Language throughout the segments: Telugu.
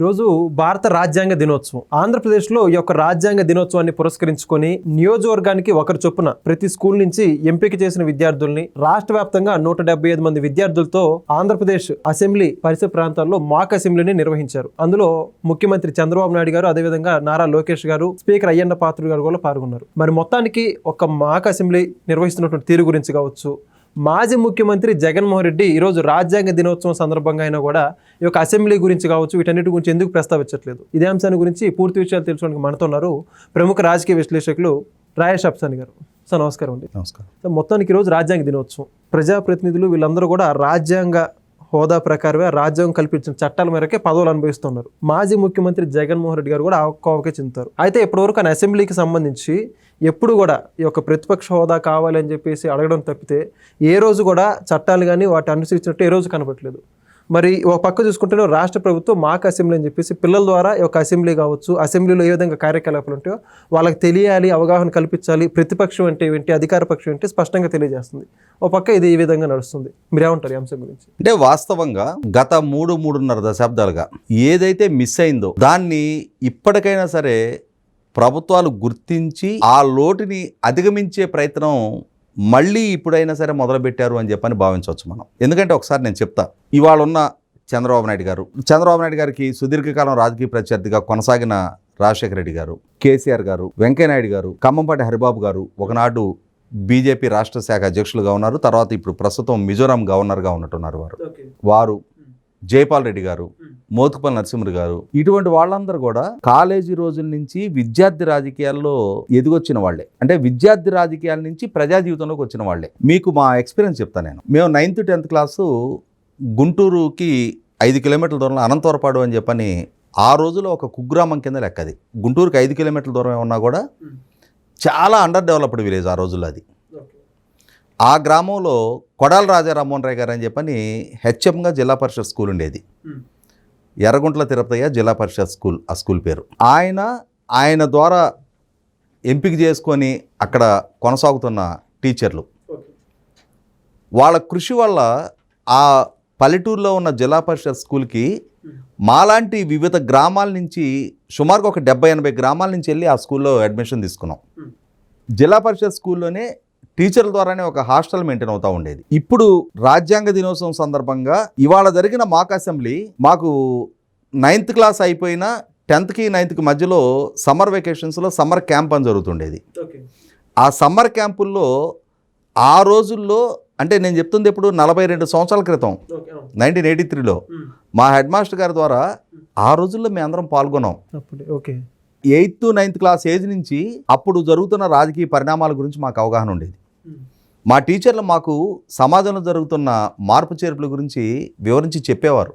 రోజు భారత రాజ్యాంగ దినోత్సవం. ఆంధ్రప్రదేశ్లో ఈ యొక్క రాజ్యాంగ దినోత్సవాన్ని పురస్కరించుకొని నియోజకవర్గానికి ఒకరు చొప్పున ప్రతి స్కూల్ నుంచి ఎంపిక చేసిన విద్యార్థుల్ని రాష్ట్ర వ్యాప్తంగా 175 మంది విద్యార్థులతో ఆంధ్రప్రదేశ్ అసెంబ్లీ పరిసర ప్రాంతాల్లో మాక్ అసెంబ్లీని నిర్వహించారు. అందులో ముఖ్యమంత్రి చంద్రబాబు నాయుడు గారు, అదేవిధంగా నారా లోకేష్ గారు, స్పీకర్ అయ్యన్న పాత్రుడు గారు కూడా పాల్గొన్నారు. మరి మొత్తానికి ఒక మాక్ అసెంబ్లీ నిర్వహిస్తున్నటువంటి తీరు గురించి కావచ్చు, మాజీ ముఖ్యమంత్రి జగన్మోహన్ రెడ్డి ఈరోజు రాజ్యాంగ దినోత్సవం సందర్భంగా అయినా కూడా ఈ యొక్క అసెంబ్లీ గురించి కావచ్చు, వీటన్నిటి గురించి ఎందుకు ప్రస్తావించట్లేదు? ఇదే అంశాన్ని గురించి పూర్తి విషయాలు తెలుసుకోవడానికి మనతో ఉన్నారు ప్రముఖ రాజకీయ విశ్లేషకులు రాయేష్ అఫ్సాని గారు. సార్ నమస్కారం అండి. నమస్కారం. మొత్తానికి ఈరోజు రాజ్యాంగ దినోత్సవం, ప్రజాప్రతినిధులు వీళ్ళందరూ కూడా రాజ్యాంగ హోదా ప్రకారమే రాజ్యాంగం కల్పించిన చట్టాల మేరకే పదవులు అనుభవిస్తున్నారు. మాజీ ముఖ్యమంత్రి జగన్మోహన్ రెడ్డి గారు కూడా కోవకే చెందుతారు. అయితే ఇప్పటివరకు ఆయన అసెంబ్లీకి సంబంధించి ఎప్పుడు కూడా ఈ యొక్క ప్రతిపక్ష హోదా కావాలి అని చెప్పేసి అడగడం తప్పితే ఏ రోజు కూడా చట్టాలు కానీ వాటి అనుసరించినట్టు ఏ రోజు కనబడట్లేదు. మరి ఒక పక్క చూసుకుంటే రాష్ట్ర ప్రభుత్వం మాక్ అసెంబ్లీ అని చెప్పేసి పిల్లల ద్వారా ఈ యొక్క అసెంబ్లీ కావచ్చు, అసెంబ్లీలో ఏ విధంగా కార్యకలాపాలు ఉంటాయో వాళ్ళకి తెలియాలి, అవగాహన కల్పించాలి, ప్రతిపక్షం అంటే ఏంటి, అధికార పక్షం ఏంటి స్పష్టంగా తెలియజేస్తుంది. ఒక పక్క ఇది ఈ విధంగా నడుస్తుంది. మీరేమంటారు ఈ అంశం గురించి? అంటే వాస్తవంగా గత 3-3.5 దశాబ్దాలుగా ఏదైతే మిస్ అయిందో దాన్ని ఇప్పటికైనా సరే ప్రభుత్వాలు గుర్తించి ఆ లోటుని అధిగమించే ప్రయత్నం మళ్ళీ ఇప్పుడైనా సరే మొదలుపెట్టారు అని చెప్పని భావించవచ్చు మనం. ఎందుకంటే ఒకసారి నేను చెప్తా, ఇవాళ ఉన్న చంద్రబాబు నాయుడు గారికి సుదీర్ఘకాలం రాజకీయ ప్రత్యర్థిగా కొనసాగిన రాజశేఖర రెడ్డి గారు, కేసీఆర్ గారు, వెంకయ్యనాయుడు గారు, ఖమ్మంపాటి హరిబాబు గారు ఒకనాడు బీజేపీ రాష్ట్ర శాఖ అధ్యక్షులుగా ఉన్నారు. తర్వాత ఇప్పుడు ప్రస్తుతం మిజోరాం గవర్నర్గా ఉన్నట్టున్నారు వారు జైపాల్ రెడ్డి గారు, మోత్కుపల్లి నరసింహుడు గారు, ఇటువంటి వాళ్ళందరూ కూడా కాలేజీ రోజుల నుంచి విద్యార్థి రాజకీయాల్లో ఎదిగొచ్చిన వాళ్ళే. అంటే విద్యార్థి రాజకీయాల నుంచి ప్రజా జీవితంలోకి వచ్చిన వాళ్ళే. మీకు మా ఎక్స్పీరియన్స్ చెప్తాను నేను. మేము 9th 10th క్లాసు గుంటూరుకి 5 కిలోమీటర్ల దూరంలో అనంతవరపాడు అని చెప్పని ఆ రోజులో ఒక కుగ్రామం కింద లెక్కది. గుంటూరుకి 5 కిలోమీటర్ల దూరం ఉన్నా కూడా చాలా అండర్ డెవలప్డ్ విలేజ్ ఆ రోజుల్లో అది. ఆ గ్రామంలో కొడాల రాజా రామ్మోహన్ రాయ్ గారు అని చెప్పని హెచ్ఎంగా జిల్లా పరిషత్ స్కూల్ ఉండేది. ఎర్రగుంట్ల తిరుపతయ్య జిల్లా పరిషత్ స్కూల్ ఆ స్కూల్ పేరు. ఆయన ద్వారా ఎంపిక చేసుకొని అక్కడ కొనసాగుతున్న టీచర్లు వాళ్ళ కృషి వల్ల ఆ పల్లెటూరులో ఉన్న జిల్లా పరిషత్ స్కూల్కి మాలాంటి వివిధ గ్రామాల నుంచి సుమారుగా ఒక 70-80 గ్రామాల నుంచి వెళ్ళి ఆ స్కూల్లో అడ్మిషన్ తీసుకున్నాం. జిల్లా పరిషత్ స్కూల్లోనే టీచర్ల ద్వారానే ఒక హాస్టల్ మెయింటైన్ అవుతూ ఉండేది. ఇప్పుడు రాజ్యాంగ దినోత్సవం సందర్భంగా ఇవాళ జరిగిన మాక్ అసెంబ్లీ మాకు 9th క్లాస్ అయిపోయిన 10th-కి 9th-కి మధ్యలో సమ్మర్ వెకేషన్స్లో సమ్మర్ క్యాంప్ అని జరుగుతుండేది. ఆ సమ్మర్ క్యాంపుల్లో ఆ రోజుల్లో అంటే నేను చెప్తుంది ఇప్పుడు 42 సంవత్సరాల క్రితం 1983లో మా హెడ్ మాస్టర్ గారి ద్వారా ఆ రోజుల్లో మేము అందరం పాల్గొన్నాం. 8th 9th క్లాస్ ఏజ్ నుంచి అప్పుడు జరుగుతున్న రాజకీయ పరిణామాల గురించి మాకు అవగాహన ఉండేది. మా టీచర్లు మాకు సమాజంలో జరుగుతున్న మార్పు చేర్పుల గురించి వివరించి చెప్పేవారు.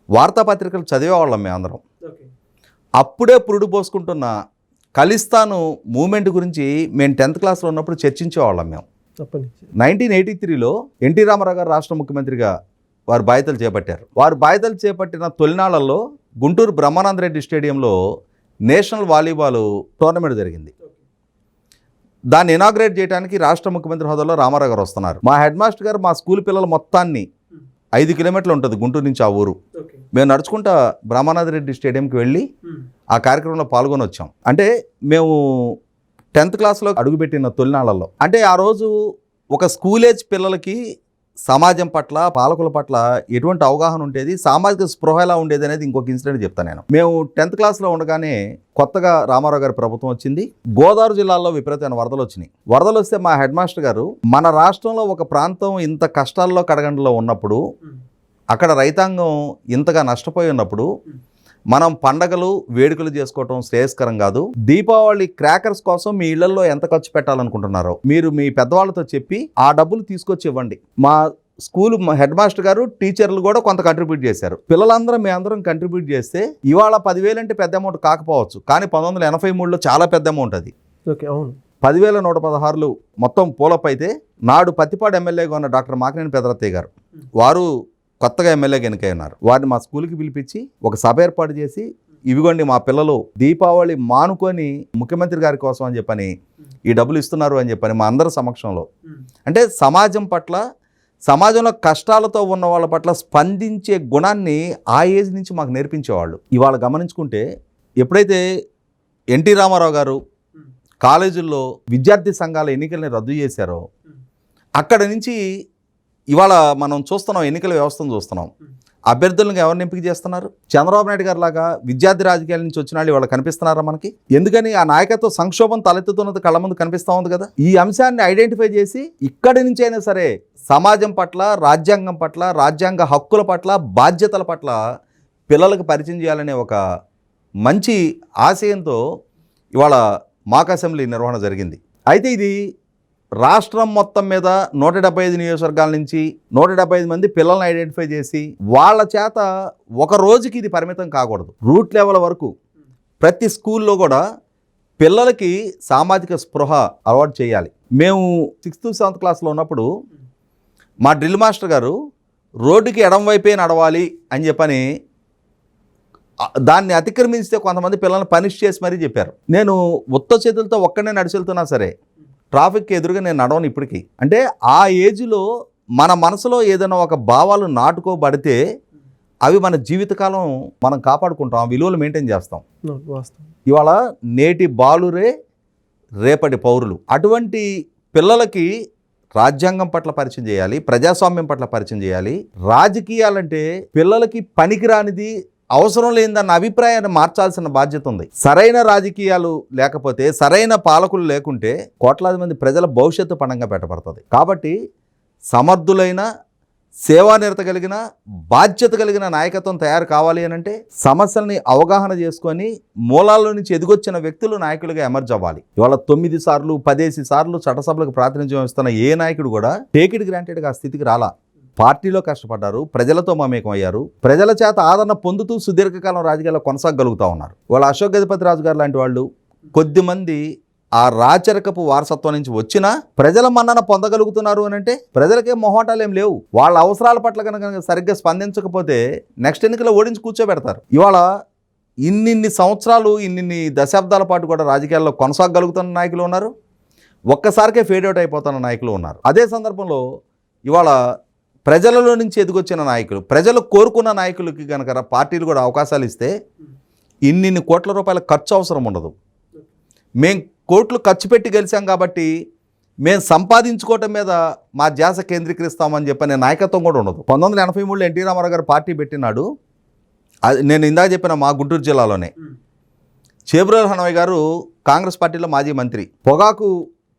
వార్తాపత్రికలు చదివేవాళ్ళం మేమందరం. అప్పుడే పురుడు పోసుకుంటున్న ఖలిస్తాను మూమెంట్ గురించి మేము 10th క్లాస్లో ఉన్నప్పుడు చర్చించేవాళ్ళం మేము. 1983లో ఎన్టీ రామారావు గారు రాష్ట్ర ముఖ్యమంత్రిగా వారు బాధ్యతలు చేపట్టారు. వారు బాధ్యతలు చేపట్టిన తొలినాళ్లలో గుంటూరు బ్రహ్మానంద రెడ్డి స్టేడియంలో నేషనల్ వాలీబాల్ టోర్నమెంట్ జరిగింది. దాన్ని ఇనాగ్రేట్ చేయడానికి రాష్ట్ర ముఖ్యమంత్రి హోదాలో రామారావు గారు వస్తున్నారు. మా హెడ్ మాస్టర్ గారు మా స్కూల్ పిల్లల మొత్తాన్ని 5 కిలోమీటర్లు ఉంటుంది గుంటూరు నుంచి ఆ ఊరు. మేము నడుచుకుంటా బ్రహ్మానంద రెడ్డి స్టేడియంకి వెళ్ళి ఆ కార్యక్రమంలో పాల్గొని వచ్చాం. అంటే మేము 10th క్లాస్లో అడుగుపెట్టిన తొలినాళ్లలో అంటే ఆ రోజు ఒక స్కూల్ ఏజ్ పిల్లలకి సమాజం పట్ల, పాలకుల పట్ల ఎటువంటి అవగాహన ఉండేది, సామాజిక స్పృహ ఎలా ఉండేది అనేది ఇంకొక ఇన్సిడెంట్ చెప్తాను నేను. మేము 10th క్లాస్లో ఉండగానే కొత్తగా రామారావు గారి ప్రభుత్వం వచ్చింది. గోదావరి జిల్లాలో విపరీతమైన వరదలు వచ్చినాయి. వరదలు వస్తే మా హెడ్ మాస్టర్ గారు మన రాష్ట్రంలో ఒక ప్రాంతం ఇంత కష్టాల్లో కడగండలో ఉన్నప్పుడు, అక్కడ రైతాంగం ఇంతగా నష్టపోయి ఉన్నప్పుడు మనం పండగలు వేడుకలు చేసుకోవటం శ్రేయస్కరం కాదు. దీపావళి క్రాకర్స్ కోసం మీ ఇళ్లలో ఎంత ఖర్చు పెట్టాలనుకుంటున్నారో మీరు మీ పెద్దవాళ్ళతో చెప్పి ఆ డబ్బులు తీసుకొచ్చి ఇవ్వండి. మా స్కూల్ హెడ్ మాస్టర్ గారు, టీచర్లు కూడా కొంత కంట్రిబ్యూట్ చేశారు. పిల్లలందరం మేమందరం కంట్రిబ్యూట్ చేస్తే ఇవాళ 10,000 అంటే పెద్ద అమౌంట్ కాకపోవచ్చు, కానీ 1983లో చాలా పెద్ద అమౌంట్ అది. 10,116 మొత్తం పూలప్ అయితే నాడు పత్తిపాడు ఎమ్మెల్యేగా ఉన్న డాక్టర్ మాకినేని పెదరత్తయ్య గారు వారు కొత్తగా ఎమ్మెల్యేగా ఎన్నికై ఉన్నారు. వారిని మా స్కూల్కి పిలిపించి ఒక సభ ఏర్పాటు చేసి, ఇవిగోండి మా పిల్లలు దీపావళి మానుకొని ముఖ్యమంత్రి గారి కోసం అని చెప్పని ఈ డబ్బులు ఇస్తున్నారు అని చెప్పని మా అందరి సమక్షంలో, అంటే సమాజం పట్ల సమాజంలో కష్టాలతో ఉన్న వాళ్ళ పట్ల స్పందించే గుణాన్ని ఆ ఏజ్ నుంచి మాకు నేర్పించేవాళ్ళు. ఇవాళ గమనించుకుంటే ఎప్పుడైతే ఎన్టీ రామారావు గారు కాలేజీల్లో విద్యార్థి సంఘాల ఎన్నికల్ని రద్దు చేశారో అక్కడ నుంచి ఇవాళ మనం చూస్తున్నాం, ఎన్నికల వ్యవస్థను చూస్తున్నాం. అభ్యర్థులను ఎవరిని ఎంపిక చేస్తున్నారు? చంద్రబాబు నాయుడు గారు లాగా విద్యార్థి రాజకీయాల నుంచి వచ్చిన వాళ్ళు కనిపిస్తున్నారా మనకి? ఎందుకని? ఆ నాయకత్వ సంక్షోభం తలెత్తుతున్నది కళ్ళ ముందు కనిపిస్తూ ఉంది కదా. ఈ అంశాన్ని ఐడెంటిఫై చేసి ఇక్కడి నుంచి అయినా సరే సమాజం పట్ల, రాజ్యాంగం పట్ల, రాజ్యాంగ హక్కుల పట్ల, బాధ్యతల పట్ల పిల్లలకు పరిచయం చేయాలనే ఒక మంచి ఆశయంతో ఇవాళ మాక్ అసెంబ్లీ నిర్వహణ జరిగింది. అయితే ఇది రాష్ట్రం మొత్తం మీద 175 నియోజకవర్గాల నుంచి 175 మంది పిల్లల్ని ఐడెంటిఫై చేసి వాళ్ళ చేత ఒక రోజుకి ఇది పరిమితం కాకూడదు. రూట్ లెవెల్ వరకు ప్రతి స్కూల్లో కూడా పిల్లలకి సామాజిక స్పృహ అలవాటు చేయాలి. మేము 6th 7th క్లాస్లో ఉన్నప్పుడు మా డ్రిల్ మాస్టర్ గారు రోడ్డుకి ఎడం వైపే నడవాలి అని చెప్పని దాన్ని అతిక్రమించితే కొంతమంది పిల్లల్ని పనిష్ చేసి మరీ చెప్పారు. నేను ఉత్త చేతులతో ఒక్కడే నడిచి వెళ్తున్నా సరే ట్రాఫిక్కి ఎదురుగా నేను నడవను ఇప్పటికీ. అంటే ఆ ఏజ్లో మన మనసులో ఏదైనా ఒక భావాలు నాటుకోబడితే అవి మన జీవితకాలం మనం కాపాడుకుంటాం, ఆ విలువలు మెయింటైన్ చేస్తాం. ఇవాళ నేటి బాలురే రేపటి పౌరులు. అటువంటి పిల్లలకి రాజ్యాంగం పట్ల పరిచయం చేయాలి, ప్రజాస్వామ్యం పట్ల పరిచయం చేయాలి. రాజకీయాలంటే పిల్లలకి పనికిరానిది, అవసరం లేదన్న అభిప్రాయాన్ని మార్చాల్సిన బాధ్యత ఉంది. సరైన రాజకీయాలు లేకపోతే, సరైన పాలకులు లేకుంటే కోట్లాది మంది ప్రజల భవిష్యత్తు పణంగా పెట్టబడుతుంది. కాబట్టి సమర్థులైన, సేవానిరత కలిగిన, బాధ్యత కలిగిన నాయకత్వం తయారు కావాలి అని అంటే సమస్యల్ని అవగాహన చేసుకొని మూలాల్లో నుంచి ఎదిగొచ్చిన వ్యక్తులు నాయకులుగా ఎమర్జ్ అవ్వాలి. ఇవాళ 9 సార్లు 10 సార్లు చట్టసభలకు ప్రాతినిధ్యం ఇస్తున్న ఏ నాయకుడు కూడా టేక్ ఇట్ గ్రాంటెడ్గా ఆ స్థితికి రాలా. పార్టీలో కష్టపడ్డారు, ప్రజలతో మమేకం అయ్యారు, ప్రజల చేత ఆదరణ పొందుతూ సుదీర్ఘకాలం రాజకీయాల్లో కొనసాగలుగుతూ ఉన్నారు. వాళ్ళ అశోక్ గజపతి రాజు గారు లాంటి వాళ్ళు కొద్దిమంది ఆ రాచరికపు వారసత్వం నుంచి వచ్చినా ప్రజల మన్నన పొందగలుగుతున్నారు అని అంటే ప్రజలకే మొహమాటాలు ఏం లేవు. వాళ్ళ అవసరాల పట్ల కనుక సరిగ్గా స్పందించకపోతే నెక్స్ట్ ఎన్నికల్లో ఓడించి కూర్చోబెడతారు. ఇవాళ ఇన్నిన్ని సంవత్సరాలు, ఇన్నిన్ని దశాబ్దాల పాటు కూడా రాజకీయాల్లో కొనసాగలుగుతున్న నాయకులు ఉన్నారు, ఒక్కసారికే ఫేడ్ అవుట్ అయిపోతున్న నాయకులు ఉన్నారు. అదే సందర్భంలో ఇవాళ ప్రజలలో నుంచి ఎదిగొచ్చిన నాయకులు, ప్రజలు కోరుకున్న నాయకులకి కనుక పార్టీలు కూడా అవకాశాలు ఇస్తే ఇన్నిన్ని కోట్ల రూపాయల ఖర్చు అవసరం ఉండదు. మేం కోట్లు ఖర్చు పెట్టి గెలిచాం కాబట్టి మేము సంపాదించుకోవటం మీద మా ధ్యాస కేంద్రీకరిస్తామని చెప్పనే నాయకత్వం కూడా ఉండదు. 1983లో ఎన్టీ రామారావు గారు పార్టీ పెట్టినాడు. అది నేను ఇందాక చెప్పిన మా గుంటూరు జిల్లాలోనే. చేబ్రోలు హనమయ్య గారు కాంగ్రెస్ పార్టీలో మాజీ మంత్రి. పొగాకు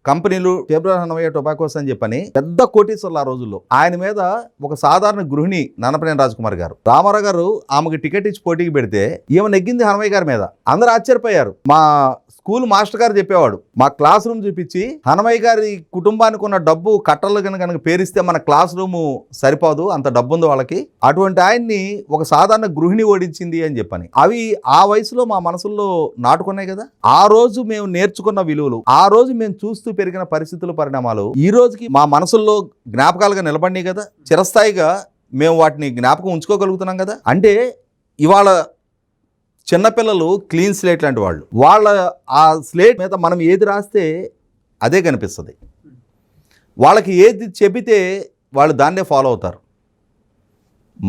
కంపెనీలు చేబ్రోలు హనమయ్య టొబాకోస్ అని చెప్పని పెద్ద కోటీశ్వర్లు ఆ రోజుల్లో. ఆయన మీద ఒక సాధారణ గృహిణి నన్నపనేని రాజకుమార్ గారు, రామారావు గారు ఆమెకు టికెట్ ఇచ్చి పోటీకి పెడితే ఈమె నెగ్గింది హనమయ్య గారి మీద. అందరూ ఆశ్చర్యపోయారు. మా స్కూల్ మాస్టర్ గారు చెప్పేవాడు, మా క్లాస్ రూమ్ చూపించి హనమయ్య గారి కుటుంబానికి ఉన్న డబ్బు కట్టలు కనుక పేరిస్తే మన క్లాస్ రూమ్ సరిపోదు, అంత డబ్బు ఉంది వాళ్ళకి, అటువంటి ఆయన్ని ఒక సాధారణ గృహిణి ఓడించింది అని చెప్పని. అవి ఆ వయసులో మా మనసుల్లో నాటుకున్నాయి కదా. ఆ రోజు మేము నేర్చుకున్న విలువలు, ఆ రోజు మేము చూస్తూ పెరిగిన పరిస్థితుల పరిణామాలు ఈ రోజుకి మా మనసుల్లో జ్ఞాపకాలుగా నిలబడినాయి కదా. చిరస్థాయిగా మేము వాటిని జ్ఞాపకం ఉంచుకోగలుగుతున్నాం కదా. అంటే ఇవాళ చిన్నపిల్లలు క్లీన్ స్లేట్ లాంటి వాళ్ళు, వాళ్ళ ఆ స్లేట్ మీద మనం ఏది రాస్తే అదే కనిపిస్తుంది. వాళ్ళకి ఏది చెబితే వాళ్ళు దాన్నే ఫాలో అవుతారు.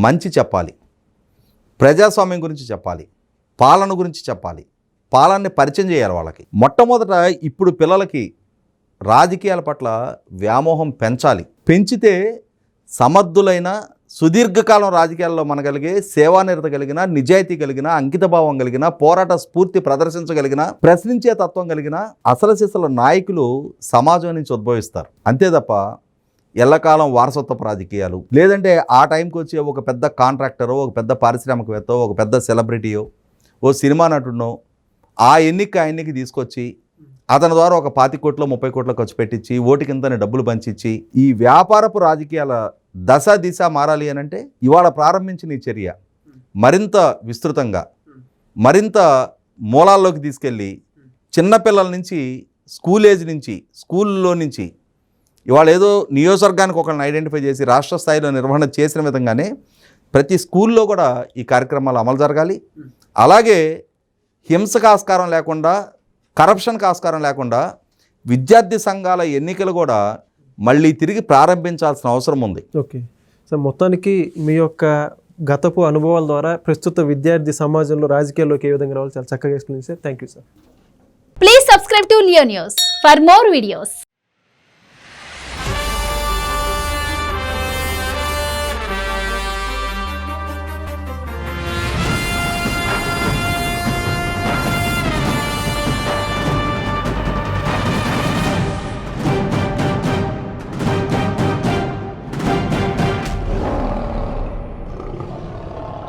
మంచి చెప్పాలి, ప్రజాస్వామ్యం గురించి చెప్పాలి, పాలన గురించి చెప్పాలి, పాలనని పరిచయం చేయాలి వాళ్ళకి. మొట్టమొదట ఇప్పుడు పిల్లలకి రాజకీయాల పట్ల వ్యామోహం పెంచాలి. పెంచితే సమర్థులైన, సుదీర్ఘకాలం రాజకీయాల్లో మనగలిగే, సేవానిరత కలిగిన, నిజాయితీ కలిగిన, అంకితభావం కలిగిన, పోరాట స్ఫూర్తి ప్రదర్శించగలిగిన, ప్రశ్నించే తత్వం కలిగిన అసలు సిసల నాయకులు సమాజం నుంచి ఉద్భవిస్తారు. అంతే తప్ప ఎల్లకాలం వారసత్వపు రాజకీయాలు, లేదంటే ఆ టైంకి వచ్చే ఒక పెద్ద కాంట్రాక్టరో, ఒక పెద్ద పారిశ్రామికవేత్తో, ఒక పెద్ద సెలబ్రిటీయో, ఓ సినిమా నటుడినో ఆ ఎన్నిక తీసుకొచ్చి అతని ద్వారా ఒక 20 కోట్లు 30 కోట్లు ఖర్చు పెట్టించి ఓటుకింతని డబ్బులు పంచిచ్చి ఈ వ్యాపారపు రాజకీయాల దిశ మారాలి అని అంటే ఇవాళ ప్రారంభించిన ఈ చర్య మరింత విస్తృతంగా, మరింత మూలాల్లోకి తీసుకెళ్ళి చిన్నపిల్లల నుంచి, స్కూల్ ఏజ్ నుంచి, స్కూల్లో నుంచి ఇవాళ ఏదో నియోజకవర్గానికి ఒకరిని ఐడెంటిఫై చేసి రాష్ట్ర స్థాయిలో నిర్వహణ చేసిన విధంగానే ప్రతి స్కూల్లో కూడా ఈ కార్యక్రమాలు అమలు జరగాలి. అలాగే హింసకు ఆస్కారం లేకుండా, కరప్షన్కి ఆస్కారం లేకుండా విద్యార్థి సంఘాల ఎన్నికలు కూడా మళ్ళీ తిరిగి ప్రారంభించాల్సిన అవసరం ఉంది. ఓకే సార్, మొత్తానికి మీ యొక్క గతపు అనుభవాల ద్వారా ప్రస్తుత విద్యార్థి సమాజంలో రాజకీయాల్లోకి ఏ విధంగా రావాలో చాలా చక్కగా explain sir. Thank you sir. Please subscribe to Leo News for more videos.